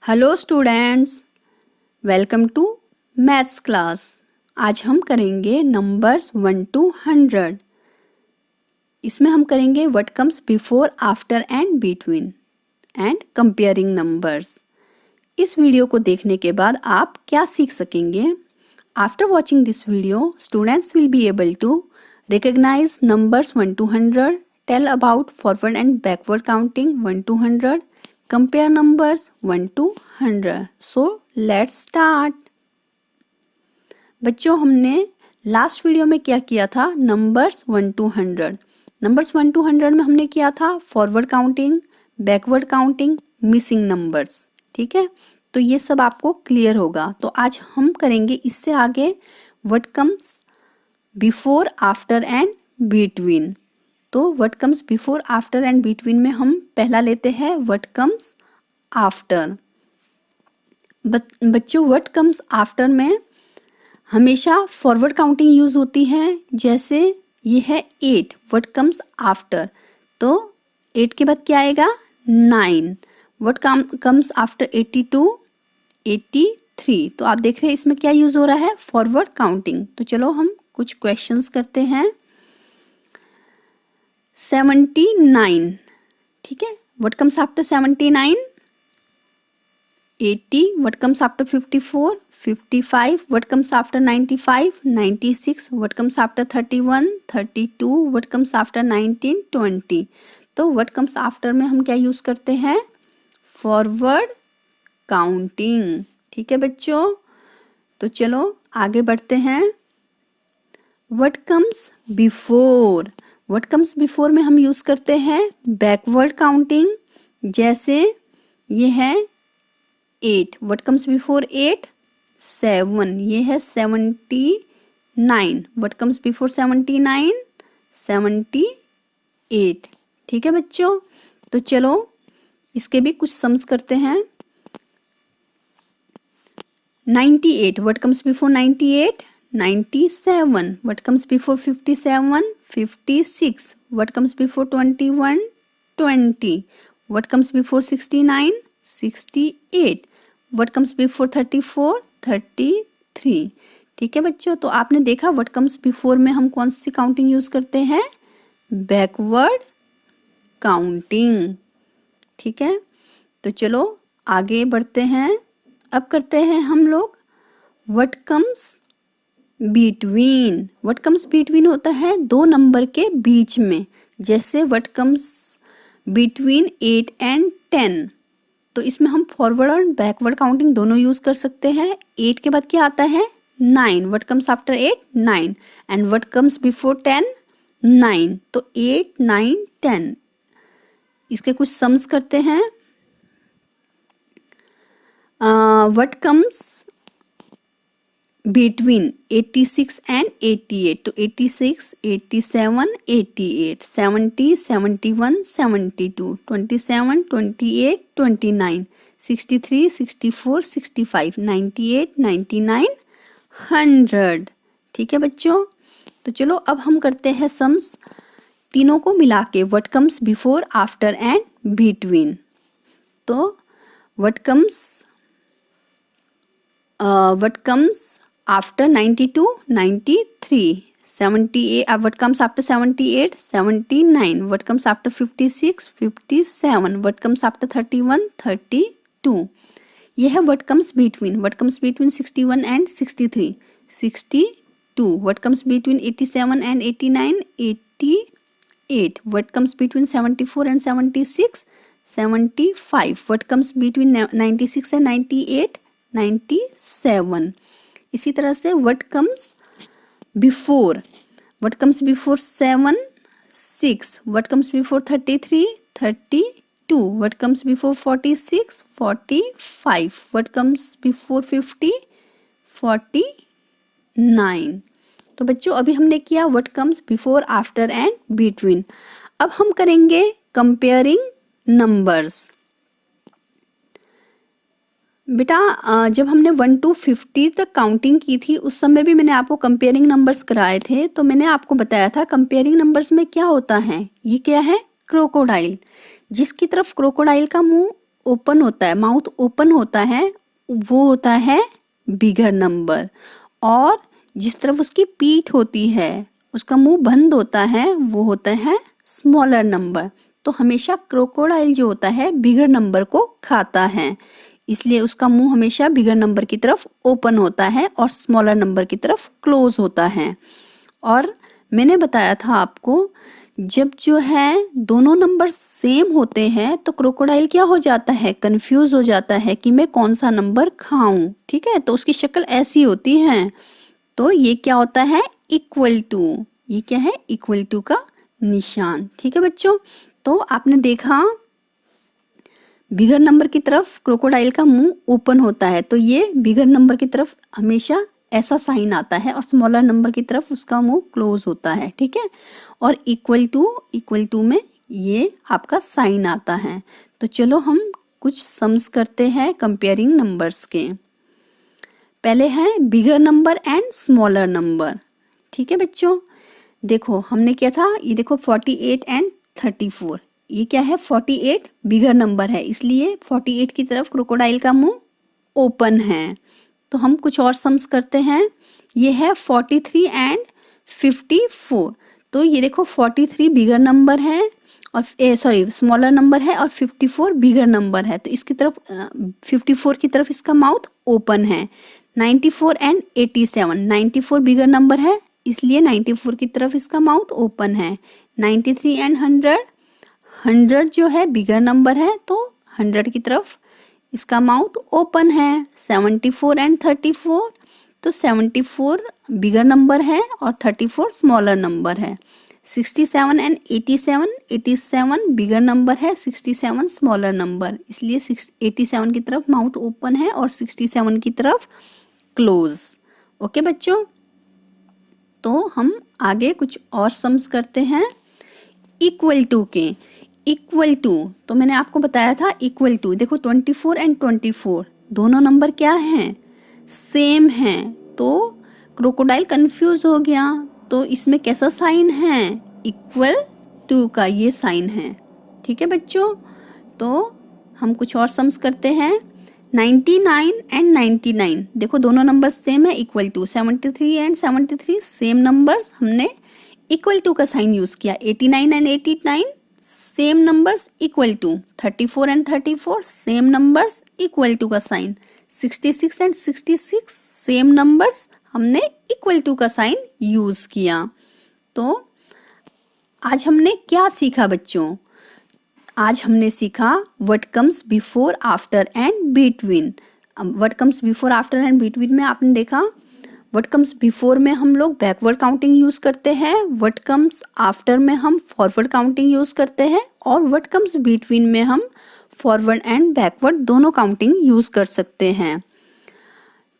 Hello students, welcome to maths class. आज हम करेंगे नंबर्स 1 to 100। इसमें हम करेंगे what comes before, after and between and comparing numbers. इस वीडियो को देखने के बाद आप क्या सीख सकेंगे? After watching this video, students will be able to recognize numbers 1 to 100, tell about forward and backward counting 1 to 100, compare numbers 1 to 100. So let's start. बच्चों, हमने लास्ट वीडियो में क्या किया था? Numbers 1 to 100। नंबर्स 1 to 100 में हमने किया था forward counting, backward counting, missing numbers. ठीक है, तो ये सब आपको क्लियर होगा। तो आज हम करेंगे इससे आगे what comes before, after and between. तो what comes before, after and between में हम पहला लेते हैं व्हाट कम्स आफ्टर। बच्चों, व्हाट कम्स आफ्टर में हमेशा फॉरवर्ड काउंटिंग यूज होती है। जैसे ये है 8, व्हाट कम्स आफ्टर, तो 8 के बाद क्या आएगा? 9। What comes after 82, 83। तो आप देख रहे हैं इसमें क्या यूज हो रहा है? Forward counting. तो चलो हम कुछ क्वेश्चंस करते हैं। 79, ठीक है, what comes after 79? 80, what comes after 54? 55, what comes after 95? 96, what comes after 31? 32, what comes after 19? 20। तो व्हाट कम्स आफ्टर में हम क्या यूज करते हैं? Forward counting. ठीक है बच्चों, तो चलो आगे बढ़ते हैं। What comes before, what comes before में हम यूज करते हैं बैकवर्ड काउंटिंग। जैसे ये है 8, व्हाट कम्स बिफोर 8? 7। ये है 79, व्हाट कम्स बिफोर 79? 78। ठीक है बच्चों, तो चलो इसके भी कुछ सम्स करते हैं। 98, what comes before 98? 97, what comes before 57? 56, what comes before 21? 20, what comes before 69? 68, what comes before 34? 33। ठीक है बच्चों, तो आपने देखा व्हाट कम्स बिफोर में हम कौन सी काउंटिंग यूज करते हैं? Backward counting. ठीक है, तो चलो आगे बढ़ते हैं। अब करते हैं हम लोग what comes between. What comes between होता है दो नंबर के बीच में। जैसे व्हाट कम्स बिटवीन 8 and 10, तो इसमें हम फॉरवर्ड और बैकवर्ड काउंटिंग दोनों यूज कर सकते हैं। 8 के बाद क्या आता है? 9, what comes after 8? 9। And what comes before 10? 9। तो 8, 9, 10। इसके कुछ सम्स करते हैं। व्हाट कम्स बिटवीन 86 and 88, तो 86, 87, 88, 70, 71, 72, 27, 28, 29, 63, 64, 65, 98, 99, 100। ठीक है बच्चों, तो चलो अब हम करते हैं सम्स तीनों को मिला के। What comes before, after and between. तो what comes after 92, 93, 78, what comes after 78? 79, what comes after 56? 57, what comes after 31? 32। यह है what comes between। what comes between 61 and 63? 62, what comes between 87 and 89? 88, what comes between 74 and 76? 75, what comes between 96 and 98? 97। इसी तरह से what comes before, what comes before 7? 6, what comes before 33? 32, what comes before 46? 45, what comes before 50? 49। तो बच्चों अभी हमने किया what comes before, after and between. अब हम करेंगे कंपेयरिंग नंबर्स। बेटा, जब हमने 1 to 50 तक काउंटिंग की थी उस समय भी मैंने आपको कंपेयरिंग नंबर्स कराए थे। तो मैंने आपको बताया था कंपेयरिंग नंबर्स में क्या होता है। ये क्या है? क्रोकोडाइल। जिसकी तरफ क्रोकोडाइल का मुंह ओपन होता है, माउथ ओपन होता है, वो होता है बिगर नंबर। और जिस तरफ उसकी पीठ होती है, उसका मुंह बंद होता है, वो होता है स्मॉलर नंबर। तो हमेशा क्रोकोडाइल जो होता है बिगर नंबर को खाता है, इसलिए उसका मुंह हमेशा बिगर नंबर की तरफ ओपन होता है और स्मॉलर नंबर की तरफ क्लोज होता है। और मैंने बताया था आपको, जब जो है दोनों नंबर सेम होते हैं तो क्रोकोडाइल क्या हो जाता है, कंफ्यूज हो जाता है कि मैं कौन सा नंबर खाऊं। ठीक है, तो उसकी शक्ल ऐसी होती है। तो ये क्या होता है, इक्वल टू। ये क्या है, इक्वल टू का निशान। ठीक है बच्चों, तो आपने देखा बिगर नंबर की तरफ क्रोकोडाइल का मुंह ओपन होता है, तो ये बिगर नंबर की तरफ हमेशा ऐसा साइन आता है और स्मॉलर नंबर की तरफ उसका मुंह क्लोज होता है। ठीक है, और इक्वल टू में ये आपका साइन आता है। तो चलो हम कुछ सम्स करते हैं कंपेयरिंग नंबर्स के। पहले है bigger number and smaller number. ठीक है बच्चों, देखो हमने क्या था, ये देखो 48 एंड 34। ये क्या है, 48 बिगर नंबर है, इसलिए 48 की तरफ क्रोकोडाइल का मुंह ओपन है। तो हम कुछ और सम्स करते हैं। ये है 43 एंड 54। तो ये देखो 43 बिगर नंबर है और स्मॉलर नंबर है, और 54 बिगर नंबर है, तो इसकी तरफ 54 की तरफ इसका माउथ ओपन है। 94 एंड 87, 94 बिगर नंबर है, इसलिए 94 की तरफ इसका माउथ ओपन है। 93 एंड 100, 100 जो है बिगर नंबर है, तो 100 की तरफ इसका माउथ ओपन है। 74 एंड 34, तो 74 बिगर नंबर है और 34 स्मॉलर नंबर है। 67 एंड 87, 87 बिगर नंबर है, 67 स्मॉलर नंबर, इसलिए 87 की तरफ माउथ ओपन है और 67 की तरफ क्लोज। ओके बच्चों, तो हम आगे कुछ और सम्स करते हैं इक्वल टू के। इक्वल टू, तो मैंने आपको बताया था इक्वल टू, देखो 24 एंड 24 दोनों नंबर क्या हैं, सेम हैं। तो क्रोकोडाइल कंफ्यूज हो गया, तो इसमें कैसा साइन है, इक्वल टू का ये साइन है। ठीक है बच्चों, तो हम कुछ और सम्स करते हैं। 99 एंड 99, देखो दोनों नंबर सेम है, equal to. 73 and 73 same numbers, हमने इक्वल टू का साइन यूज किया। 89 and 89 same numbers, equal to. 34 and 34 same numbers, equal to का साइन। 66 एंड 66 सेम नंबर्स, हमने इक्वल टू का साइन यूज किया। तो आज हमने क्या सीखा बच्चों, आज हमने सीखा what comes before, after and between. What comes before, after and between में आपने देखा व्हाट कम्स बिफोर में हम लोग बैकवर्ड काउंटिंग यूज करते हैं, व्हाट कम्स आफ्टर में हम फॉरवर्ड काउंटिंग यूज करते हैं, और व्हाट कम्स बिटवीन में हम फॉरवर्ड एंड बैकवर्ड दोनों काउंटिंग यूज कर सकते हैं।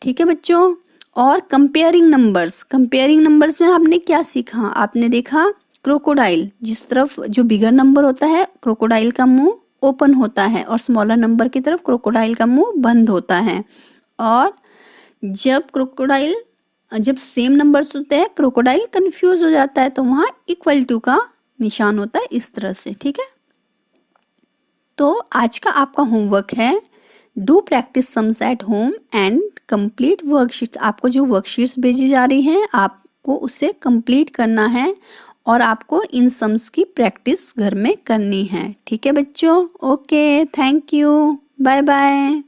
ठीक है बच्चों, और कंपेयरिंग नंबर्स में आपने क्या सीखा, आपने देखा क्रोकोडाइल, जिस तरफ जो बिगर नंबर होता है क्रोकोडाइल का मुंह ओपन होता है और स्मॉलर नंबर की तरफ क्रोकोडाइल का मुंह बंद होता है। और जब सेम नंबर्स होते हैं क्रोकोडाइल कंफ्यूज हो जाता है, तो वहां इक्वल टू का निशान होता है इस तरह से। ठीक है, तो आज का आपका होमवर्क है, do practice sums at home and complete worksheets. आपको जो वर्कशीट्स भेजी जा रही हैं आपको उसे कंप्लीट करना है और आपको इन सम्स की प्रैक्टिस घर में करनी है। ठीक है बच्चों, okay, thank you, bye bye.